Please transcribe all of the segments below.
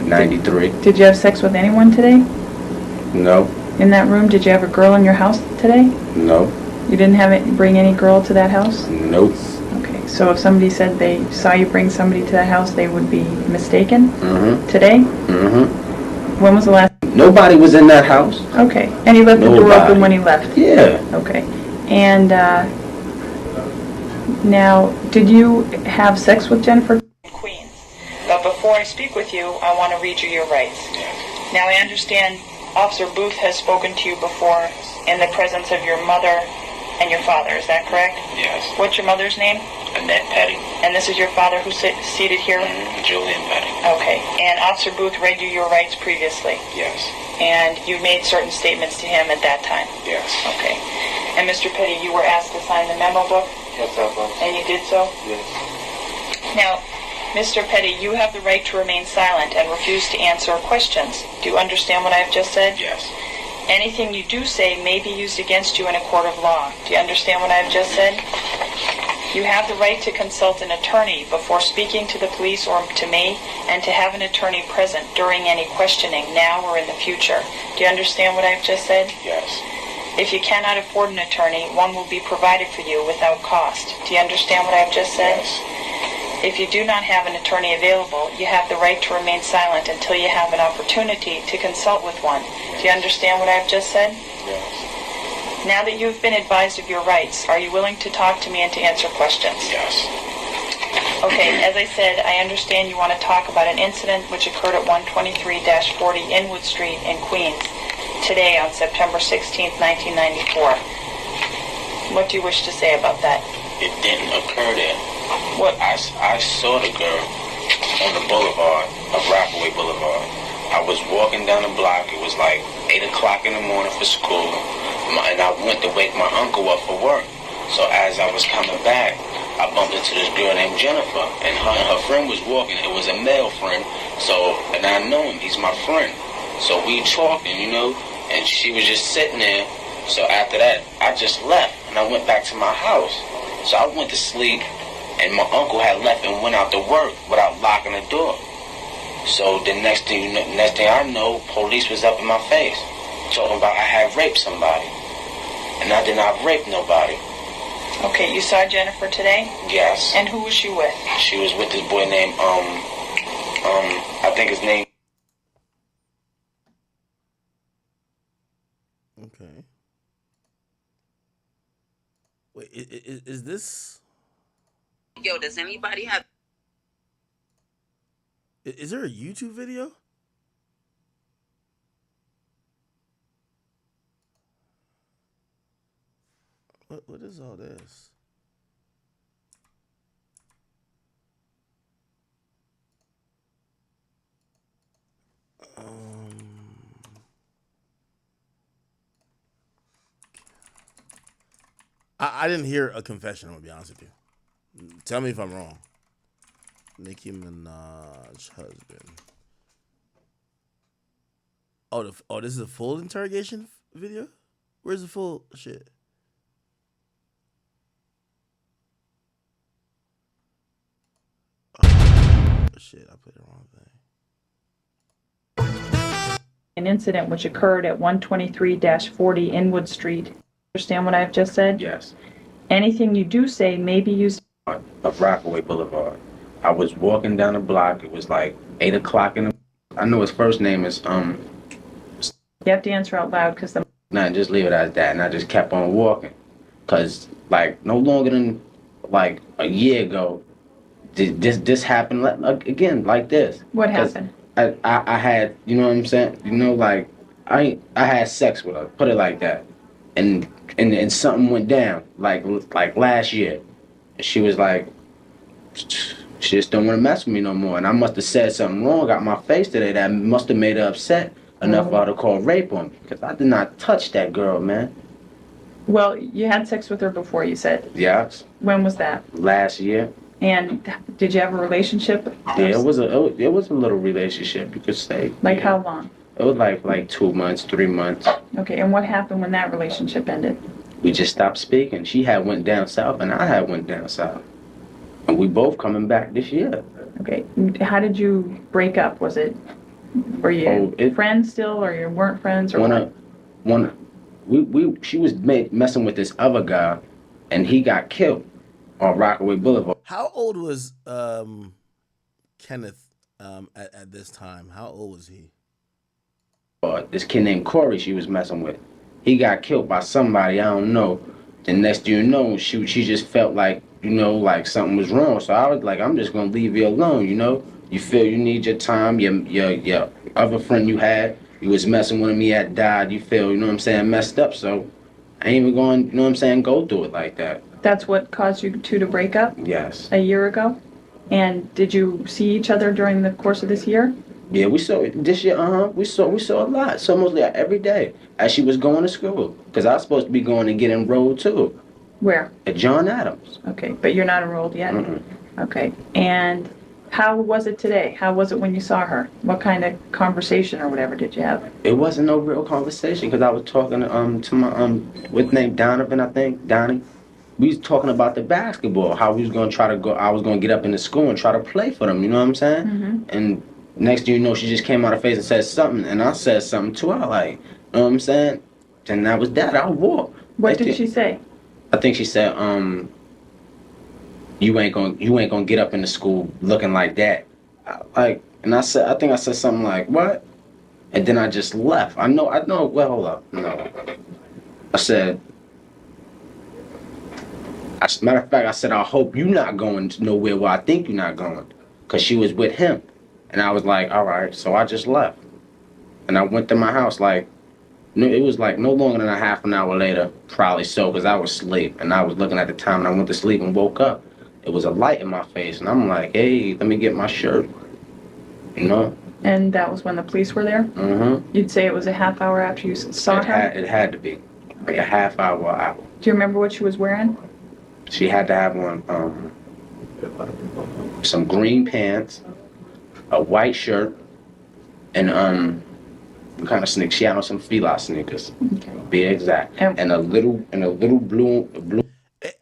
93. Did you have sex with anyone today? No. In that room, did you have a girl in your house today? No. You didn't bring any girl to that house? Nope. Okay, so if somebody said they saw you bring somebody to that house, they would be mistaken? Mm-hmm. Today? Mm-hmm. When was the last? Nobody was in that house. Okay, and he left the door open when he left? Yeah. Okay, and now, did you have sex with Jennifer? Queens. But before I speak with you, I want to read you your rights. Now, I understand Officer Booth has spoken to you before in the presence of your mother and your father. Is that correct? Yes. What's your mother's name? Annette Petty. And this is your father who's seated here? Julian Petty. Okay. And Officer Booth read you your rights previously? Yes. And you made certain statements to him at that time? Yes. Okay. And Mr. Petty, you were asked to sign the memo book? Yes, I was. And you did so? Yes. Now, Mr. Petty, you have the right to remain silent and refuse to answer questions. Do you understand what I have just said? Yes. Anything you do say may be used against you in a court of law. Do you understand what I have just said? You have the right to consult an attorney before speaking to the police or to me, and to have an attorney present during any questioning, now or in the future. Do you understand what I have just said? Yes. If you cannot afford an attorney, one will be provided for you without cost. Do you understand what I have just said? Yes. If you do not have an attorney available, you have the right to remain silent until you have an opportunity to consult with one. Do you understand what I have just said? Yes. Now that you have been advised of your rights, are you willing to talk to me and to answer questions? Yes. Okay, as I said, I understand you want to talk about an incident which occurred at 123-40 Inwood Street in Queens today on September 16, 1994. What do you wish to say about that? It didn't occur there. What? I saw the girl on the boulevard of Rockaway Boulevard. I was walking down the block. It was like 8 o'clock in the morning for school. And I went to wake my uncle up for work. So as I was coming back, I bumped into this girl named Jennifer. And her friend was walking. It was a male friend. So, and I know him. He's my friend. So we talking, and she was just sitting there. So after that, I just left. And I went back to my house. So I went to sleep. And my uncle had left and went out to work without locking the door. So the next thing I know, police was up in my face, talking about I had raped somebody, and I did not rape nobody. Okay, you saw Jennifer today? Yes. And who was she with? She was with this boy named I think his name. Okay. Wait, is this? Yo, does anybody have... Is there a YouTube video? What is all this? I didn't hear a confession, I'm gonna be honest with you. Tell me if I'm wrong. Nicki Minajs husband. Oh, this is a full interrogation video? Where's the full shit? Oh, shit, I put the wrong thing. An incident which occurred at 123-40 Inwood Street. Understand what I've just said? Yes. Anything you do say may be used Of Rockaway Boulevard. I was walking down the block. It was like 8 o'clock in the... I know his first name is, You have to answer out loud because the... Nah, just leave it as that. And I just kept on walking. Because, like, no longer than, like, a year ago, this happened again, like this. What happened? I had, you know what I'm saying? Like, I had sex with her, put it like that. And something went down, like last year. She was like, she just don't want to mess with me no more. And I must have said something wrong, got my face today that must have made her upset enough for her to call rape on me. Because I did not touch that girl, man. Well, you had sex with her before, you said. Yes. When was that? Last year. And did you have a relationship? Yeah, it was a little relationship, you could say. Like yeah. how long? It was like 2 months, 3 months. Okay, and what happened when that relationship ended? We just stopped speaking. She had went down south and I had went down south. And we both coming back this year. Okay, how did you break up? Was it Were you Oh, friends still, or you weren't friends, or one what? of one she was messing with this other guy, and he got killed on Rockaway Boulevard. How old was Kenneth at this time? How old was he? This kid named Corey she was messing with. He got killed by somebody, I don't know. The next thing you know, she just felt like, like something was wrong. So I was like, I'm just gonna leave you alone, You feel you need your time, your other friend you had, you was messing with him, he had died, you feel, messed up. So I ain't even going, go through it like that. That's what caused you two to break up Yes. a year ago? And did you see each other during the course of this year? Yeah, we saw it this year. We saw a lot. So mostly every day as she was going to school. Cause I was supposed to be going to get enrolled too Where? at John Adams. Okay, but you're not enrolled yet? Mm-mm. Okay, and how was it today? How was it when you saw her? What kind of conversation or whatever did you have? It wasn't no real conversation because I was talking to my what's name Donovan, I think Donnie. We was talking about the basketball, how we was gonna try to go. I was gonna get up in the school and try to play for them. You know what I'm saying? Mm-hmm. And next thing you know, she just came out her face and said something, and I said something to her, like, you know what I'm saying? And that was that. I walked. What did she say? I think she said, you ain't gonna get up in the school looking like that. I think I said something like, what? And then I just left. I know, well, hold up. No. I said, as a matter of fact, I said, I hope you're not going to nowhere where I think you're not going. Because she was with him. And I was like, all right. So I just left. And I went to my house like, it was like no longer than a half an hour later, probably so, because I was asleep. And I was looking at the time and I went to sleep and woke up. It was a light in my face. And I'm like, hey, let me get my shirt. You know? And that was when the police were there? Mm-hmm. You'd say it was a half hour after you saw her? It had to be. Like a half hour. Do you remember what she was wearing? She had to have on some green pants, a white shirt, and what kind of sneakers? She had on some Fila sneakers, Okay. be exact, and a little blue.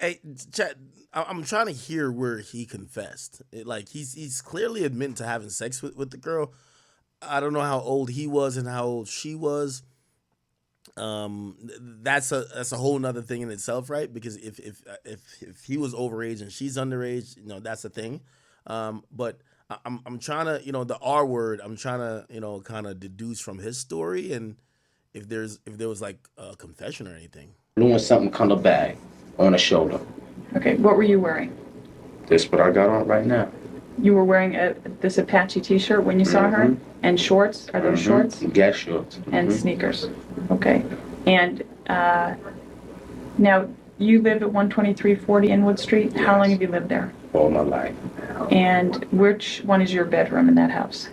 Hey, Chad, I'm trying to hear where he confessed. Like he's clearly admitting to having sex with the girl. I don't know how old he was and how old she was. That's a whole nother thing in itself, right? Because if he was overage and she's underage, that's a thing. But I'm trying to, the R word, I'm trying to, kind of deduce from his story, and if there was like a confession or anything. Blue and something color bag on her shoulder. Okay, what were you wearing? This what I got on right now. You were wearing this Apache t-shirt when you saw her? And shorts? Are those shorts? Gas shorts. And sneakers. Okay. And now, you live at 12340 Inwood Street? Yes. How long have you lived there? All my life. And which one is your bedroom in that house?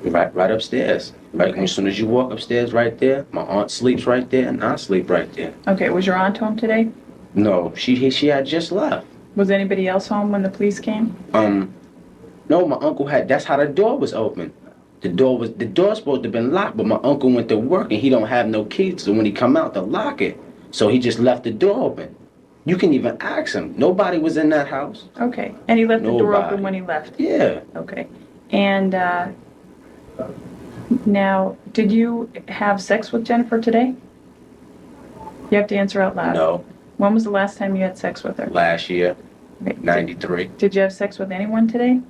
Right upstairs. Right as soon as you walk upstairs, right there. My aunt sleeps right there, and I sleep right there. Okay, was your aunt home today? No, she had just left. Was anybody else home when the police came? No, my uncle had. That's how the door was open. The door supposed to have been locked, but my uncle went to work and he don't have no keys. So when he come out to lock it, so he just left the door open. You can even ask him. Nobody was in that house. Okay, and he left the door Nobody. open when he left? Yeah. Okay, and now, did you have sex with Jennifer today? You have to answer out loud. No. When was the last time you had sex with her? Last year, Okay. 93. Did you have sex with anyone today?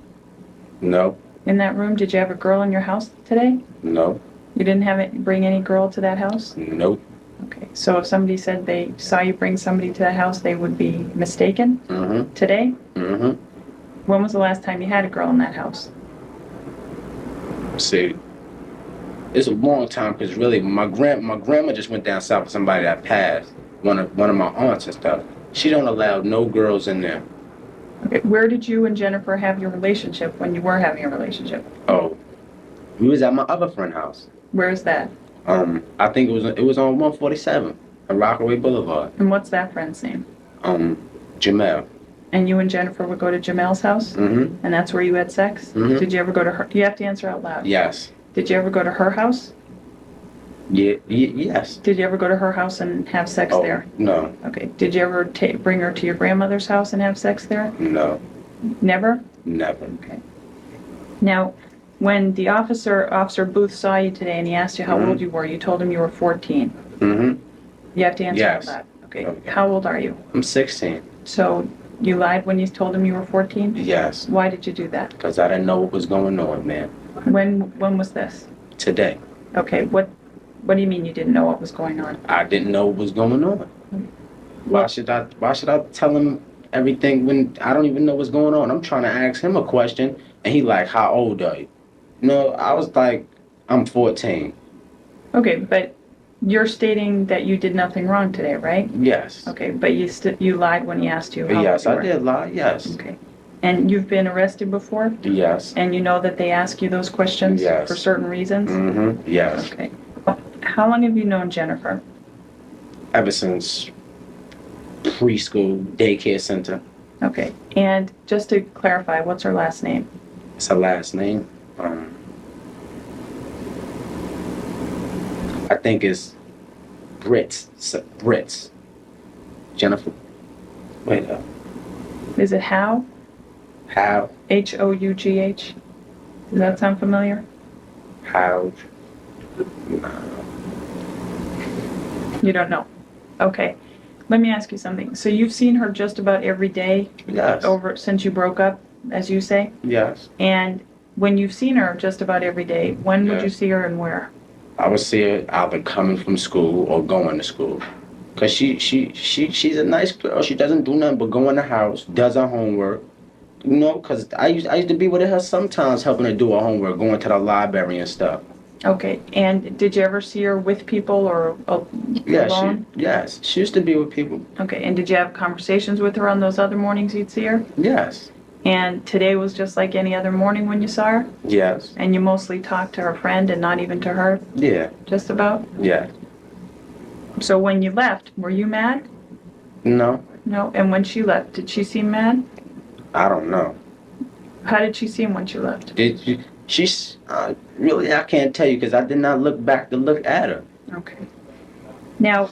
No. In that room, did you have a girl in your house today? No. You didn't bring any girl to that house? Nope. Okay, so if somebody said they saw you bring somebody to that house, they would be mistaken? Mm-hmm. Today? Mm-hmm. When was the last time you had a girl in that house? See, it's a long time because really my grandma just went down south with somebody that passed. One of my aunts and stuff. She don't allow no girls in there. Okay, where did you and Jennifer have your relationship when you were having a relationship? Oh, we was at my other friend's house. Where is that? I think it was on 147 on Rockaway Boulevard. And what's that friend's name? Jamel. And you and Jennifer would go to Jamel's house? Mm-hmm. And that's where you had sex? Mhm. Did you ever go to her? You have to answer out loud. Yes. Did you ever go to her house? Yeah. Yes. Did you ever go to her house and have sex Oh, there? no. Okay. Did you ever bring her to your grandmother's house and have sex there? No. Never? Never. Okay. Now, When the Officer Booth saw you today and he asked you how Mhm. old you were, you told him you were 14. Mm-hmm. You have to answer Yes. that. Okay. Okay. How old are you? I'm 16. So you lied when you told him you were 14? Yes. Why did you do that? Because I didn't know what was going on, man. When was this? Today. Okay. What do you mean you didn't know what was going on? I didn't know what was going on. Why should I tell him everything when I don't even know what's going on? I'm trying to ask him a question and he like, how old are you? No, I was like, I'm 14. Okay, but you're stating that you did nothing wrong today, right? Yes. Okay, but you lied when he asked you how Yes, old you I were. did lie. Yes. Okay. And you've been arrested before? Yes. And you know that they ask you those questions Yes. for certain reasons? Mm-hmm. Yes. Okay. How long have you known Jennifer? Ever since preschool, daycare center. Okay. And just to clarify, what's her last name? It's her last name. I think it's Brits. Jennifer. Wait up. Is it How? How? Hough? Does that sound familiar? How? No. You don't know. Okay. Let me ask you something. So you've seen her just about every day Yes. since you broke up, as you say? Yes. And when you've seen her just about every day, when would you Yes. see her and where? I would see her either coming from school or going to school. Cause she's a nice girl. She doesn't do nothing but go in the house, does her homework. You know, cause I used to be with her sometimes, helping her do her homework, going to the library and stuff. Okay. And did you ever see her with people or alone? Yes, she used to be with people. Okay. And did you have conversations with her on those other mornings you'd see her? Yes. And today was just like any other morning when you saw her? Yes. And you mostly talked to her friend and not even to her? Yeah. Just about? Yeah. So when you left, were you mad? No, No. And when she left, did she seem mad? I don't know. How did she seem when she left? Did you? She's really, I can't tell you because I did not look back to look at her. Okay. Now,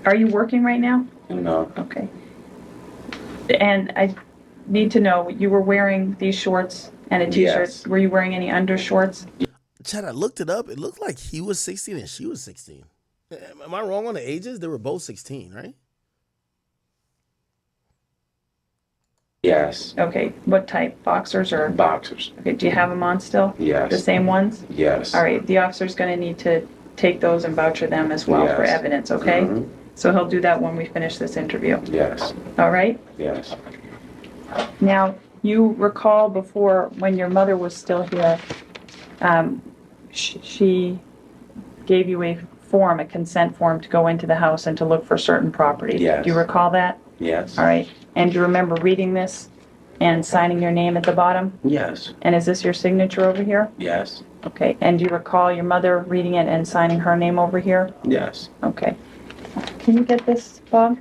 are you working right now? No. Okay. And I need to know, you were wearing these shorts and a t-shirt. Yes. Were you wearing any undershorts? Chad, I looked it up. It looked like he was 16 and she was 16. Am I wrong on the ages? They were both 16, right? Yes. Okay. What type? Boxers or? Boxers. Okay. Do you have them on still? Yes. The same ones? Yes. All right. The officer's going to need to take those and voucher them as well for Yes. evidence, okay? Mhm. So he'll do that when we finish this interview. Yes. All right? Yes. Now, you recall before when your mother was still here, she gave you a form, a consent form to go into the house and to look for certain properties. Yes. Do you recall that? Yes. All right. And do you remember reading this and signing your name at the bottom? Yes. And is this your signature over here? Yes. Okay. And do you recall your mother reading it and signing her name over here? Yes. Okay. Can you get this, Bob?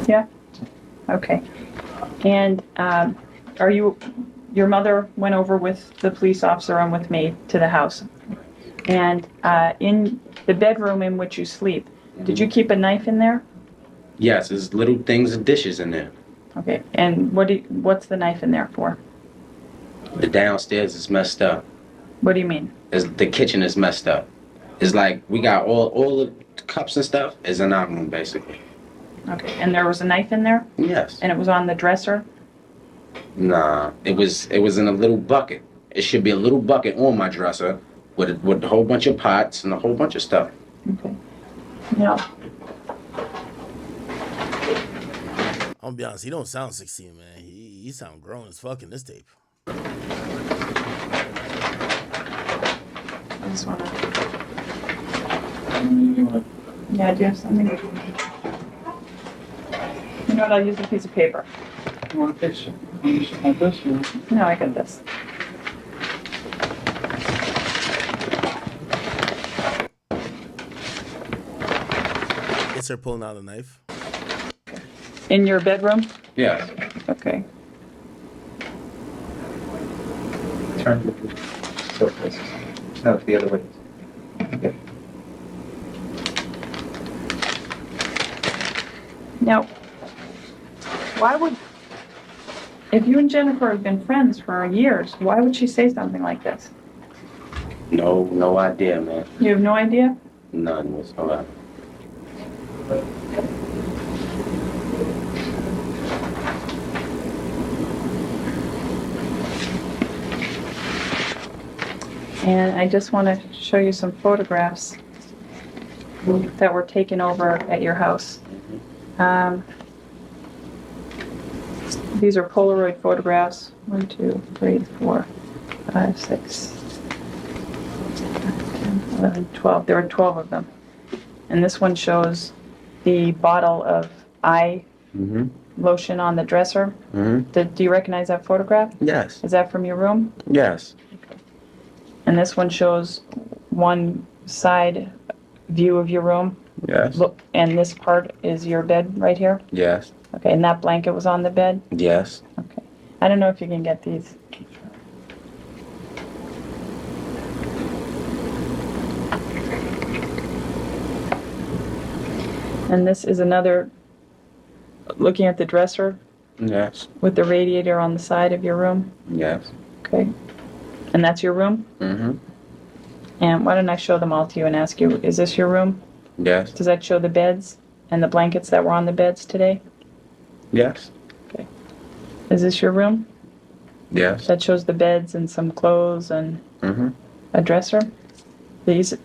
Yeah? Okay. And your mother went over with the police officer and with me to the house. And in the bedroom in which you sleep, did you keep a knife in there? Yes, there's little things and dishes in there. Okay. And what's the knife in there for? The downstairs is messed up. What do you mean? The kitchen is messed up. It's like we got all the cups and stuff is in our room basically. Okay. And there was a knife in there? Yes. And it was on the dresser? Nah, it was in a little bucket. It should be a little bucket on my dresser with a whole bunch of pots and a whole bunch of stuff. Okay. Yeah. I'm gonna be honest, he don't sound 16, man. He sound grown as fuck in this tape. I just wanna. Yeah, do you have something? You know what? I'll use a piece of paper. You want a picture? You should have this one. No, I got this. It's her pulling out a knife. In your bedroom? Yes. Okay. Turn the surface. No, it's the other way. Okay. Now, why would, if you and Jennifer have been friends for years, why would she say something like this? No idea, man. You have no idea? None whatsoever. And I just want to show you some photographs that were taken over at your house. These are Polaroid photographs. 1, 2, 3, 4, 5, 6, 10, 11, 12. There were 12 of them. And this one shows the bottle of eye lotion on the dresser. Do you recognize that photograph? Yes. Is that from your room? Yes. And this one shows one side view of your room. Yes. Look, and this part is your bed right here? Yes. Okay, and that blanket was on the bed? Yes. Okay. I don't know if you can get these. And this is another, looking at the dresser Yes. with the radiator on the side of your room? Yes. Okay. And that's your room? And why don't I show them all to you and ask you, is this your room? Yes. Does that show the beds and the blankets that were on the beds today? Yes. Okay. Is this your room? Yes. That shows the beds and some clothes and a dresser? This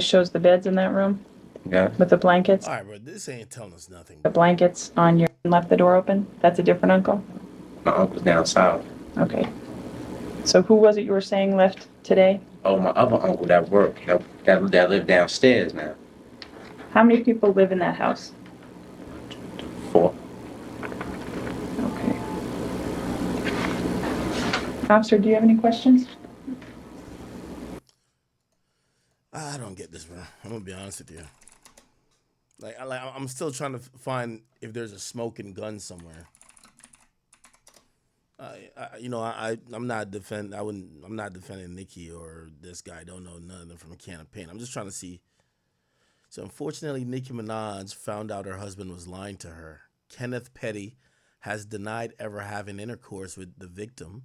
shows the beds in that room Yes. with the blankets? All right, bro. This ain't telling us nothing. The blankets on your, left the door open? That's a different uncle? My uncle's down south. Okay. So who was it you were saying left today? Oh, my other uncle that worked, that lived downstairs now. How many people live in that house? 4. Okay. Officer, do you have any questions? I don't get this, bro. I'm gonna be honest with you. I'm still trying to find if there's a smoking gun somewhere. I'm not defending Nicki or this guy. I don't know none of them from a can of paint. I'm just trying to see. So unfortunately, Nicki Minaj found out her husband was lying to her. Kenneth Petty has denied ever having intercourse with the victim.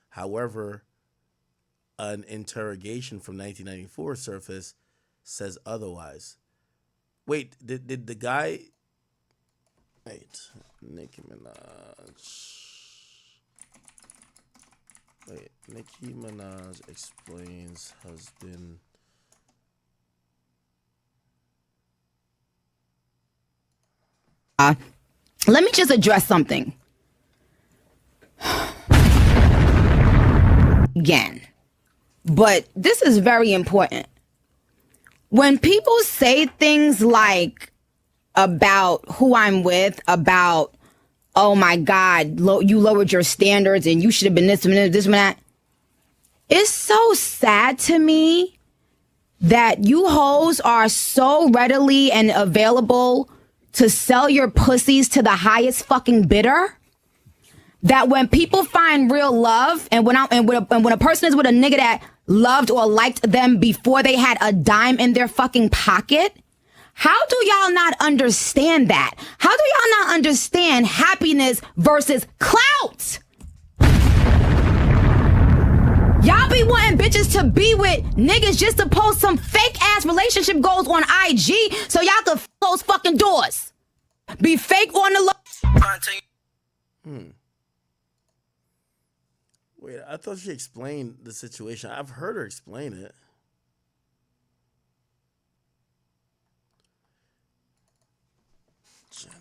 However, an interrogation from 1994 surface says otherwise. Wait, did the guy? Wait, Nicki Minaj. Wait, Nicki Minaj explains husband. Let me just address something. Again. But this is very important. When people say things like about who I'm with, about, oh my God, you lowered your standards and you should have been this and that. It's so sad to me that you hoes are so readily and available to sell your pussies to the highest fucking bidder, that when people find real love and when a person is with a nigga that loved or liked them before they had a dime in their fucking pocket, how do y'all not understand that? How do y'all not understand happiness versus clout? Y'all be wanting bitches to be with niggas just to post some fake ass relationship goals on IG so y'all can close fucking doors. Be fake on the low. Wait, I thought she explained the situation. I've heard her explain it. Jennifer.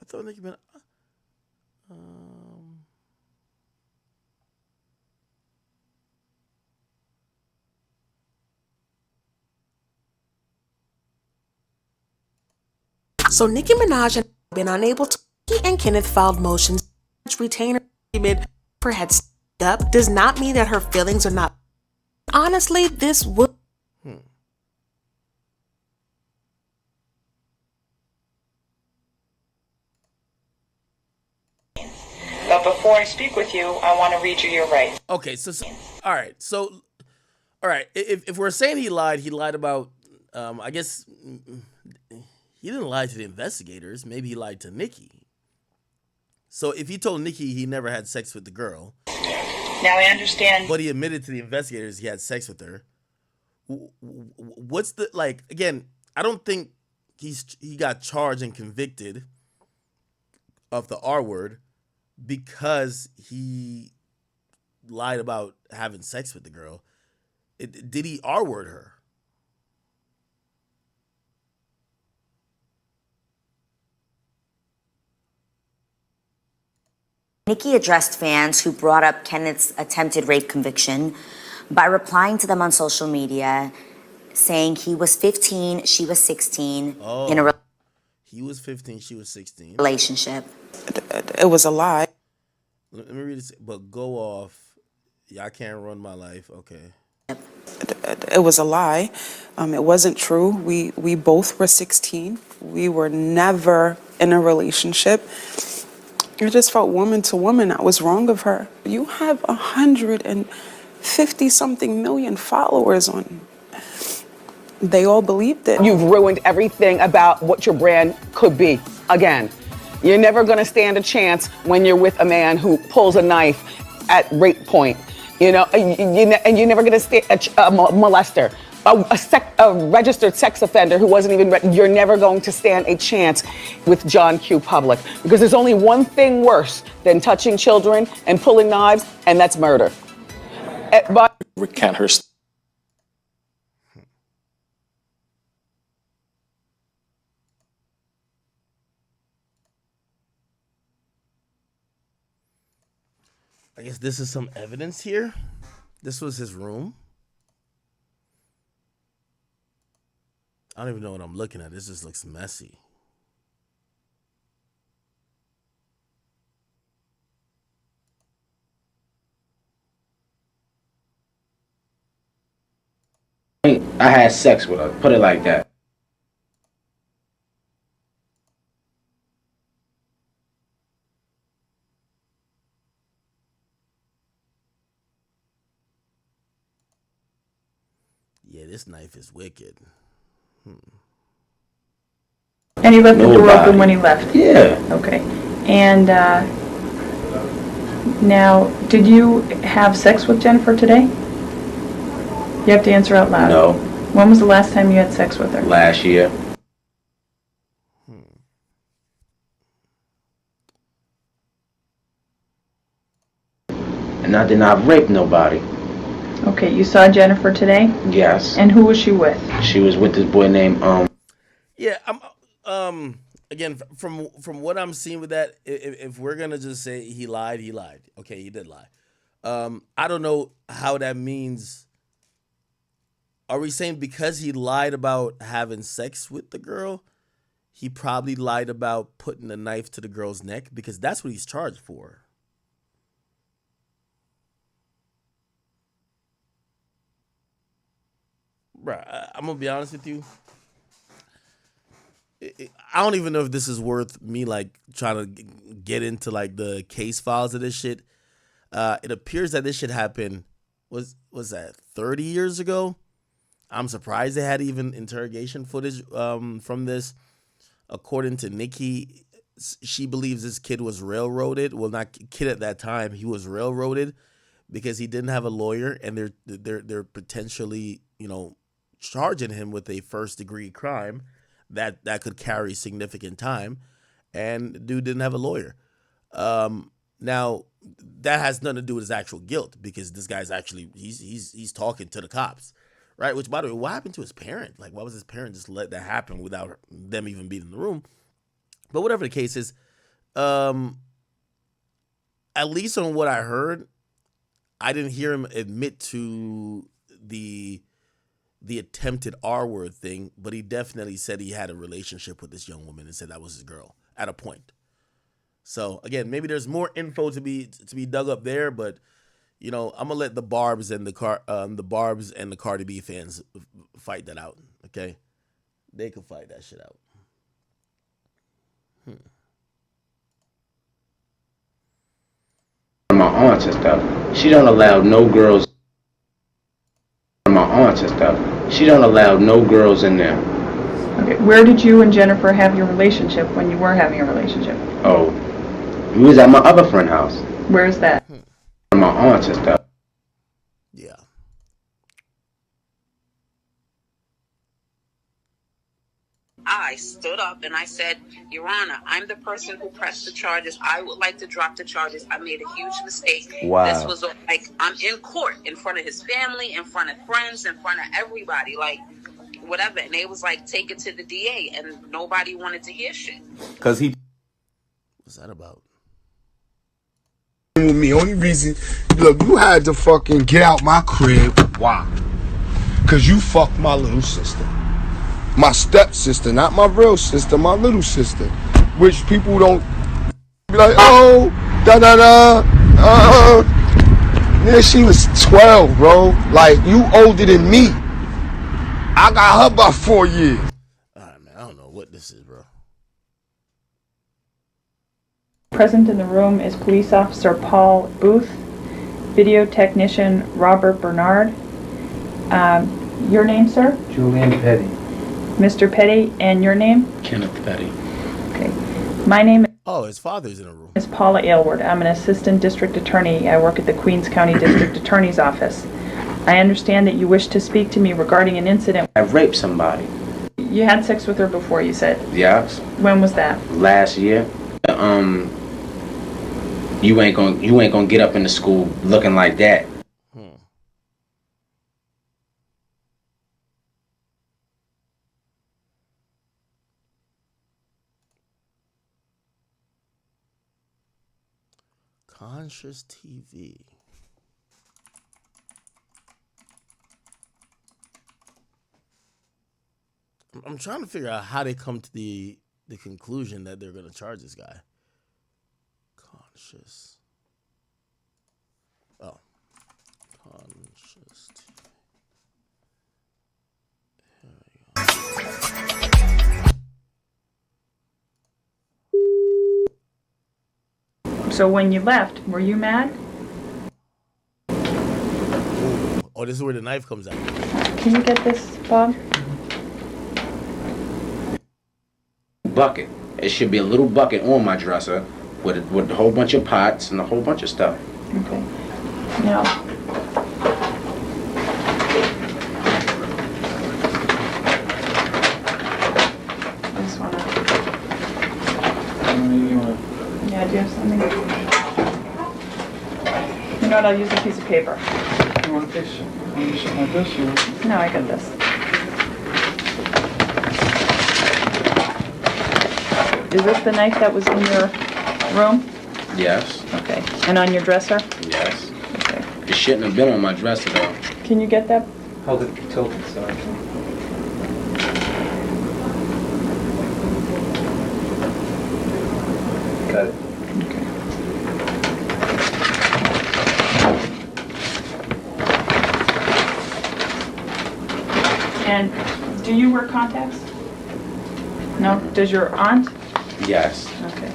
I thought Nicki Minaj. So Nicki Minaj had been unable to. Nicki and Kenneth filed motions. Retainer agreement for had stood up does not mean that her feelings are not. Honestly, this would. But before I speak with you, I want to read you your rights. Okay, so all right, so All right, if we're saying he lied about, I guess he didn't lie to the investigators. Maybe he lied to Nicki. So if he told Nicki he never had sex with the girl, Now I understand. but he admitted to the investigators he had sex with her, what's the like? Again, I don't think he got charged and convicted of the R word because he lied about having sex with the girl. Did he R word her? Nicki addressed fans who brought up Kenneth's attempted rape conviction by replying to them on social media, saying he was 15, she was 16, in a Oh, he was 15, she was 16. relationship. It was a lie. Let me read this. But go off. Yeah, I can't run my life. Okay. It was a lie. It wasn't true. We both were 16. We were never in a relationship. I just felt woman to woman. I was wrong of her. You have 150 something million followers on. They all believed it. You've ruined everything about what your brand could be. Again, you're never going to stand a chance when you're with a man who pulls a knife at rape point. You know, and you're never going to stay a molester, a registered sex offender who wasn't even. You're never going to stand a chance with John Q. Public, because there's only one thing worse than touching children and pulling knives, and that's murder. But recant her. I guess this is some evidence here. This was his room. I don't even know what I'm looking at. This just looks messy. I had sex with her. Put it like that. Yeah, this knife is wicked. And he left the door Nobody. open when he left? Yeah. Okay. And now, did you have sex with Jennifer today? You have to answer out loud. No. When was the last time you had sex with her? Last year. And I did not rape nobody. Okay, you saw Jennifer today? Yes. And who was she with? She was with this boy named Yeah, I'm again from what I'm seeing with that, if we're gonna just say he lied, he lied. Okay, he did lie. I don't know how that means. Are we saying because he lied about having sex with the girl, he probably lied about putting a knife to the girl's neck? Because that's what he's charged for. Bruh, I'm gonna be honest with you. I don't even know if this is worth me like trying to get into like the case files of this shit. It appears that this shit happened was that 30 years ago. I'm surprised they had even interrogation footage from this. According to Nicki, she believes this kid was railroaded. Well, not kid at that time. He was railroaded because he didn't have a lawyer, and they're potentially, charging him with a first degree crime that could carry significant time, and the dude didn't have a lawyer. Now that has nothing to do with his actual guilt, because this guy's actually he's talking to the cops, right? Which, by the way, what happened to his parent? Like, why was his parent just let that happen without them even being in the room? But whatever the case is, at least on what I heard, I didn't hear him admit to the attempted R word thing, but he definitely said he had a relationship with this young woman and said that was his girl at a point. So again, maybe there's more info to be dug up there, but I'm gonna let the Barbs and the Cardi B fans fight that out. Okay, they can fight that shit out. my aunts and stuff. She don't allow no girls. My aunts and stuff. She don't allow no girls in there. Okay, where did you and Jennifer have your relationship when you were having a relationship? Oh, we was at my other friend's house. Where's that? My aunts and stuff. Yeah. I stood up and I said, Your Honor, I'm the person who pressed the charges. I would like to drop the charges. I made a huge mistake. Wow. This was like, I'm in court in front of his family, in front of friends, in front of everybody, like whatever. And they was like, take it to the DA, and nobody wanted to hear shit. Cause he What's that about? With me, only reason, look, you had to fucking get out my crib. Why? Cause you fucked my little sister. My stepsister, not my real sister, my little sister. Which people don't be like, oh, da-da-da, yeah, she was 12, bro. Like, you older than me. I got her by 4 years. Alright, man, I don't know what this is, bro. Present in the room is Police Officer Paul Booth, Video Technician Robert Bernard. Your name, sir? Julian Petty. Mr. Petty, and your name? Kenneth Petty. Okay. My name Oh, his father's in a room. is Paula Aylward. I'm an Assistant District Attorney. I work at the Queens County District Attorney's Office. I understand that you wish to speak to me regarding an incident. I raped somebody. You had sex with her before, you said. Yes. When was that? Last year. You ain't gonna get up in the school looking like that. Conscious TV. I'm trying to figure out how they come to the conclusion that they're gonna charge this guy. Conscious. Oh. Conscious TV. So when you left, were you mad? Oh, this is where the knife comes out. Can you get this, Bob? Bucket. It should be a little bucket on my dresser with a whole bunch of pots and a whole bunch of stuff. Okay. Now, I just wanna. Yeah, do you have something? You know what? I'll use a piece of paper. You want a picture? Want me to show my this or? No, I got this. Is this the knife that was in your room? Yes. Okay. And on your dresser? Yes. Okay. It shouldn't have been on my dresser though. Can you get that? Hold it tilted so I can. Got it. Okay. And do you wear contacts? No? Does your aunt? Yes. Okay.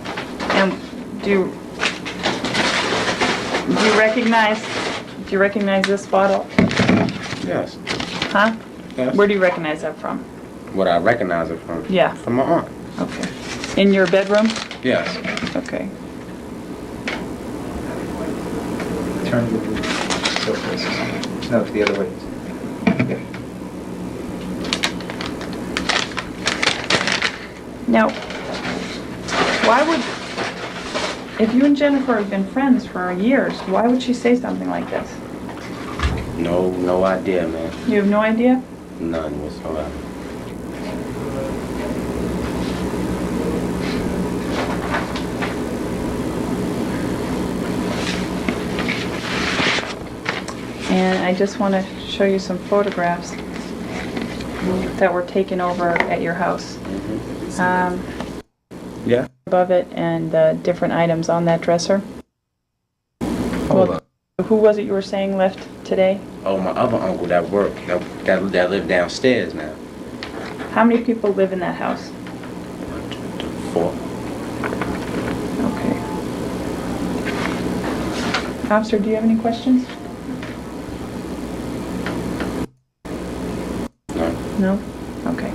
And do you recognize this bottle? Yes. Huh? Yes. Where do you recognize that from? What I recognize it from? Yeah. From my aunt. Okay. In your bedroom? Yes. Okay. Turn the surface. No, it's the other way. Yeah. Now, why would, if you and Jennifer have been friends for years, why would she say something like this? No idea, man. You have no idea? None whatsoever. And I just want to show you some photographs that were taken over at your house. Yeah. Above it and different items on that dresser. Hold up. Who was it you were saying left today? Oh, my other uncle that worked, that lived downstairs now. How many people live in that house? 4. Okay. Officer, do you have any questions? No? Okay.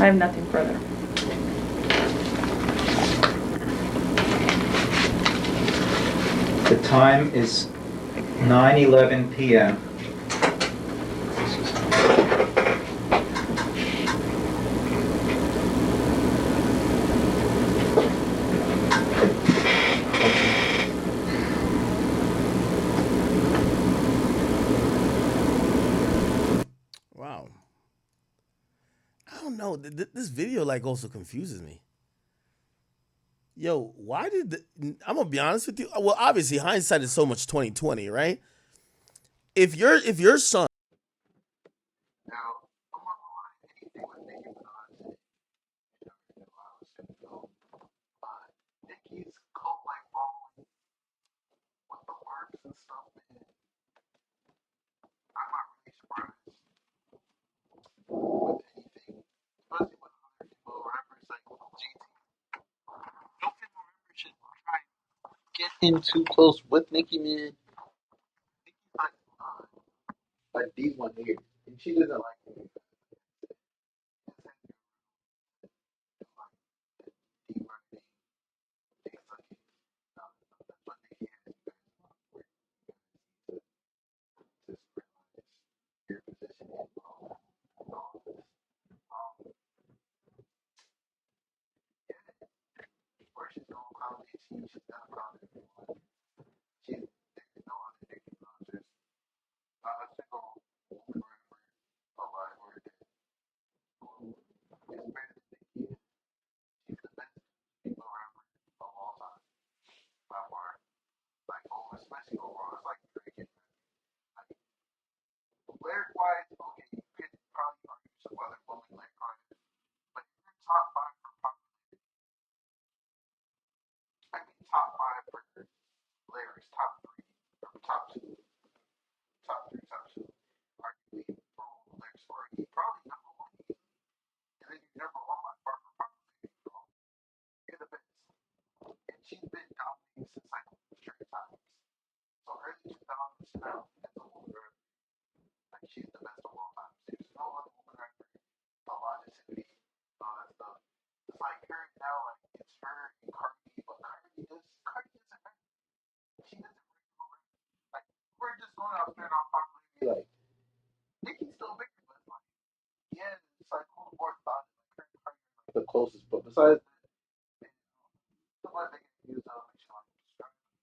I have nothing further. The time is 9:11 p.m. Wow. I don't know. This video like also confuses me. Yo, why did I'm gonna be honest with you. Well, obviously hindsight is so much 2020, right? If your son Get him too close with Nicki, man. Like these one here, and she doesn't like him. The closest, but besides